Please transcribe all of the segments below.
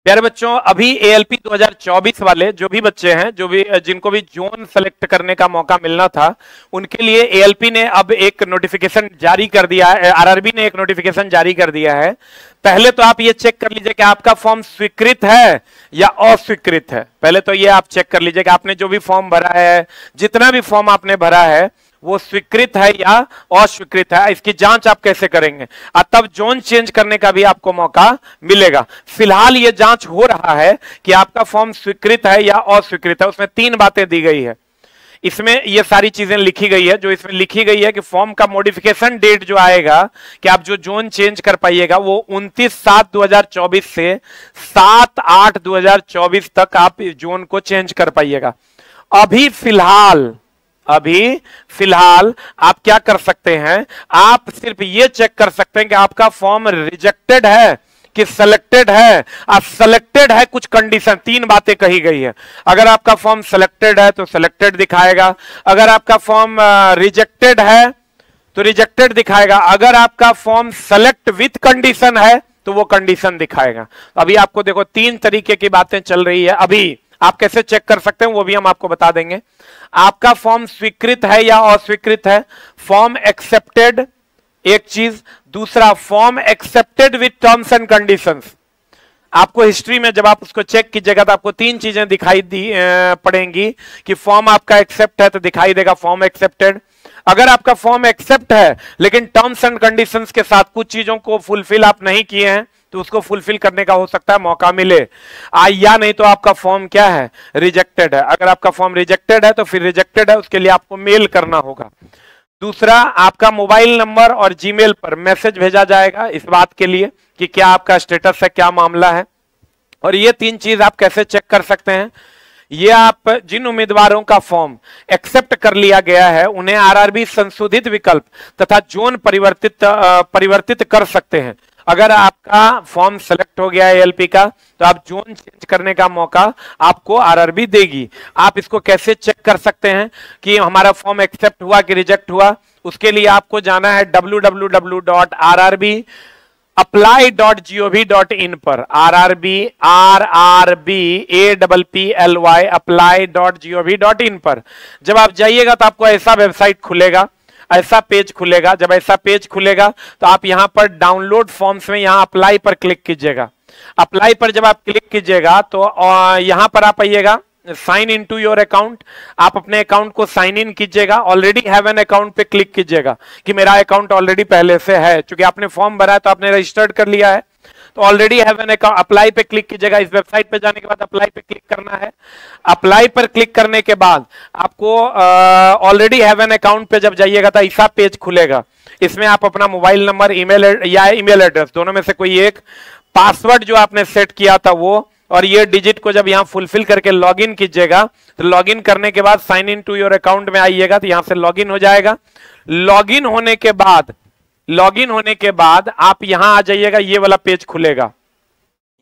प्यारे बच्चों, अभी एएलपी 2024 वाले जो भी बच्चे हैं, जो भी जिनको भी जोन सेलेक्ट करने का मौका मिलना था, उनके लिए एएलपी ने अब एक नोटिफिकेशन जारी कर दिया है, आरआरबी ने एक नोटिफिकेशन जारी कर दिया है। पहले तो आप ये चेक कर लीजिए कि आपका फॉर्म स्वीकृत है या अस्वीकृत है। पहले तो ये आप चेक कर लीजिए कि आपने जो भी फॉर्म भरा है, जितना भी फॉर्म आपने भरा है, वो स्वीकृत है या अस्वीकृत है। इसकी जांच आप कैसे करेंगे, तब जोन चेंज करने का भी आपको मौका मिलेगा। फिलहाल ये जांच हो रहा है कि आपका फॉर्म स्वीकृत है या अस्वीकृत है। उसमें 3 बातें दी गई है, इसमें ये सारी चीजें लिखी गई है। जो इसमें लिखी गई है कि फॉर्म का मॉडिफिकेशन डेट जो आएगा, कि आप जो जोन चेंज कर पाइएगा, वो 29/7/2024 से 7/8/2024 तक आप जोन को चेंज कर पाइएगा। अभी फिलहाल आप क्या कर सकते हैं, आप सिर्फ ये चेक कर सकते हैं कि आपका फॉर्म रिजेक्टेड है कि सिलेक्टेड है। आप सिलेक्टेड है, कुछ कंडीशन, 3 बातें कही गई है। अगर आपका फॉर्म सिलेक्टेड है तो सिलेक्टेड दिखाएगा, अगर आपका फॉर्म रिजेक्टेड है तो रिजेक्टेड दिखाएगा, अगर आपका फॉर्म सेलेक्ट विथ कंडीशन है तो वो कंडीशन दिखाएगा। अभी आपको देखो 3 तरीके की बातें चल रही है। अभी आप कैसे चेक कर सकते हैं वो भी हम आपको बता देंगे। आपका फॉर्म स्वीकृत है या अस्वीकृत है, फॉर्म एक्सेप्टेड एक चीज, दूसरा form accepted with terms and conditions. आपको हिस्ट्री में जब आप उसको चेक कीजिएगा तो आपको 3 चीजें दिखाई पड़ेंगी कि फॉर्म आपका एक्सेप्ट है तो दिखाई देगा फॉर्म एक्सेप्टेड। अगर आपका फॉर्म एक्सेप्ट है लेकिन टर्म्स एंड कंडीशंस के साथ कुछ चीजों को फुलफिल आप नहीं किए हैं तो उसको फुलफिल करने का हो सकता है मौका मिले, या नहीं तो आपका फॉर्म क्या है, रिजेक्टेड है। अगर आपका फॉर्म रिजेक्टेड है तो फिर रिजेक्टेड है, उसके लिए आपको मेल करना होगा। दूसरा, आपका मोबाइल नंबर और जीमेल पर मैसेज भेजा जाएगा इस बात के लिए कि क्या आपका स्टेटस है, क्या मामला है। और ये 3 चीज आप कैसे चेक कर सकते हैं, ये आप जिन उम्मीदवारों का फॉर्म एक्सेप्ट कर लिया गया है उन्हें आरआरबी संशोधित विकल्प तथा जोन परिवर्तित कर सकते हैं। अगर आपका फॉर्म सेलेक्ट हो गया है एएलपी का तो आप जोन चेंज करने का मौका आपको आरआरबी देगी। आप इसको कैसे चेक कर सकते हैं कि हमारा फॉर्म एक्सेप्ट हुआ कि रिजेक्ट हुआ, उसके लिए आपको जाना है www.rrbapply.gov.in पर, apply.gov.in पर। जब आप जाइएगा तो आपको ऐसा वेबसाइट खुलेगा, ऐसा पेज खुलेगा। जब ऐसा पेज खुलेगा तो आप यहां पर डाउनलोड फॉर्म्स में यहां अप्लाई पर क्लिक कीजिएगा। अप्लाई पर जब आप क्लिक कीजिएगा तो यहां पर आप आइएगा sign in to your account. आप अपने अकाउंट को साइन इन कीजिएगा। ऑलरेडी हैव एन अकाउंट पे क्लिक कीजिएगा कि मेरा अकाउंट ऑलरेडी पहले से है, क्योंकि आपने फॉर्म भरा है तो आपने रजिस्टर्ड कर लिया है, तो already have an account. Apply पे क्लिक कीजिएगा। इस वेबसाइट पे जाने के बाद अप्लाई पे क्लिक करना है। अप्लाई पर क्लिक करने के बाद आपको ऑलरेडी हैव एन अकाउंट पे जब जाइएगा तो ऐसा पेज खुलेगा। इसमें आप अपना मोबाइल नंबर ईमेल एड्रेस दोनों में से कोई एक, पासवर्ड जो आपने सेट किया था वो, और ये डिजिट को जब यहां फुलफिल करके लॉगिन कीजिएगा तो लॉगिन करने के बाद sign in to your account में आइएगा तो यहां से लॉगिन हो जाएगा। लॉगिन होने के बाद आप यहां आ जाइएगा, ये वाला पेज खुलेगा,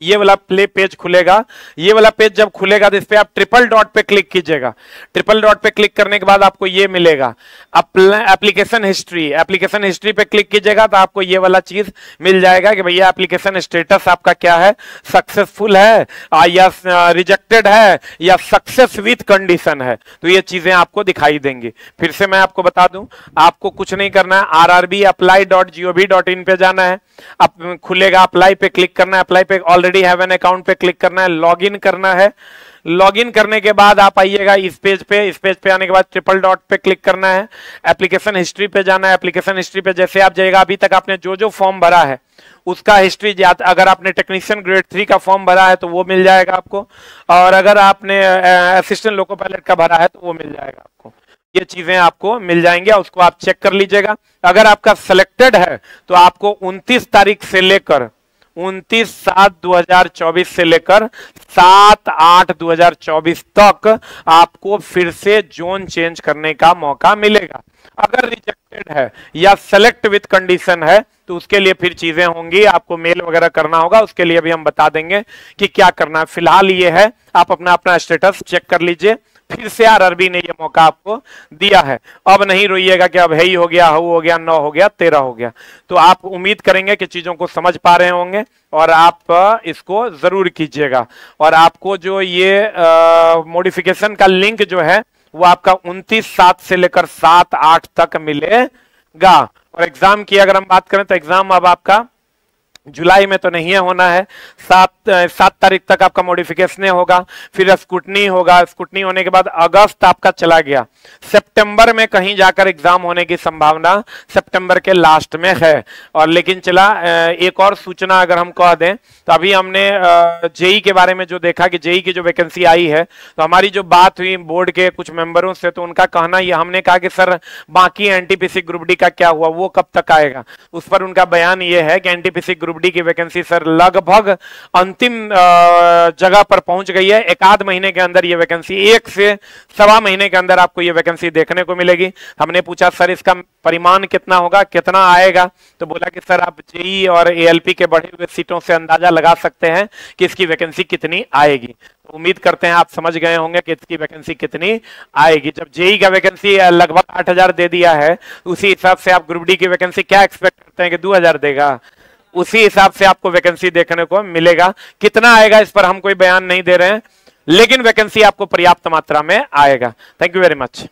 ये वाला पेज खुलेगा। ये वाला पेज जब खुलेगा तो इस पे आप ट्रिपल डॉट पे क्लिक कीजिएगा। ट्रिपल डॉट पे क्लिक करने के बाद आपको ये मिलेगा एप्लीकेशन हिस्ट्री। एप्लीकेशन हिस्ट्री पे क्लिक कीजिएगा तो आपको ये वाला चीज मिल जाएगा कि भैया एप्लीकेशन स्टेटस आपका क्या है, सक्सेसफुल है या रिजेक्टेड है या सक्सेस विथ कंडीशन है। तो ये चीजें आपको दिखाई देंगी। फिर से मैं आपको बता दूं, आपको कुछ नहीं करना है, rrbapply.gov.in पे जाना है, अब खुलेगा, अप्लाई पे क्लिक करना है, अप्लाई पे ऑलरेडी हैव एन अकाउंट पे क्लिक करना है, लॉगिन करना है। लॉगिन करने के बाद आप आइएगा इस पेज पे। इस पेज पे आने के बाद ट्रिपल डॉट पे क्लिक करना है, एप्लीकेशन हिस्ट्री पे जाना है। एप्लीकेशन हिस्ट्री पे जैसे आप जाएगा, अभी तक आपने जो जो फॉर्म भरा है उसका हिस्ट्री, अगर आपने टेक्नीशियन ग्रेड 3 का फॉर्म भरा है तो वो मिल जाएगा आपको, और अगर आपने असिस्टेंट लोको पायलट का भरा है तो वो मिल जाएगा आपको। ये चीजें आपको मिल जाएंगे, उसको आप चेक कर लीजिएगा। अगर आपका सिलेक्टेड है तो आपको 29 तारीख से लेकर 29/7/2024 से लेकर 7/8/2024 तक आपको फिर से जोन चेंज करने का मौका मिलेगा। अगर रिजेक्टेड है या सेलेक्ट विथ कंडीशन है तो उसके लिए फिर चीजें होंगी, आपको मेल वगैरह करना होगा, उसके लिए भी हम बता देंगे कि क्या करना है। फिलहाल ये है, आप अपना स्टेटस चेक कर लीजिए। फिर से आरआरबी ने ये मौका आपको दिया है। अब नहीं रोइएगा कि अब है ही हो गया, हो गया, 9 हो गया, 13 हो गया। तो आप उम्मीद करेंगे कि चीजों को समझ पा रहे होंगे और आप इसको जरूर कीजिएगा। और आपको जो ये मॉडिफिकेशन का लिंक जो है वो आपका 29/7 से लेकर 7/8 तक मिलेगा। और एग्जाम की अगर हम बात करें तो एग्जाम अब आपका जुलाई में तो नहीं होना है, 7 तारीख तक आपका मॉडिफिकेशन होगा, फिर स्कूटनी होगा, स्कूटनी होने के बाद अगस्त आपका चला गया, सितंबर में कहीं जाकर एग्जाम होने की संभावना सितंबर के लास्ट में है। और लेकिन चला एक और सूचना अगर हम कह दें तो अभी हमने जेई के बारे में जो देखा कि जेई की जो वैकेंसी आई है, तो हमारी जो बात हुई बोर्ड के कुछ मेंबरों से, तो उनका कहना ये, हमने कहा कि सर बाकी एनटीपीसी ग्रुप डी का क्या हुआ, वो कब तक आएगा। उस पर उनका बयान ये है कि एनटीपीसी ग्रुप डी की वैकेंसी सर लगभग अंतिम जगह पर पहुंच गई है। 1 महीने के अंदर ये वैकेंसी, 1 से सवा महीने के अंदर आपको ये वैकेंसी देखने को मिलेगी। हमने पूछा सर इसका परिमाण कितना होगा, कितना आएगा, तो बोला कि सर आप जेई और एएलपी के बढ़े हुए सीटों से अंदाजा लगा सकते हैं कि इसकी वैकेंसी कितनी आएगी। तो उम्मीद करते हैं आप समझ गए होंगे कि इसकी वैकेंसी कितनी आएगी। जब जेई का वैकेंसी लगभग 8,000 दे दिया है, उसी हिसाब से आप ग्रुप डी की वैकेंसी क्या एक्सपेक्ट करते हैं कि 2,000 देगा, उसी हिसाब से आपको वैकेंसी देखने को मिलेगा। कितना आएगा इस पर हम कोई बयान नहीं दे रहे हैं, लेकिन वैकेंसी आपको पर्याप्त मात्रा में आएगा। Thank you very much.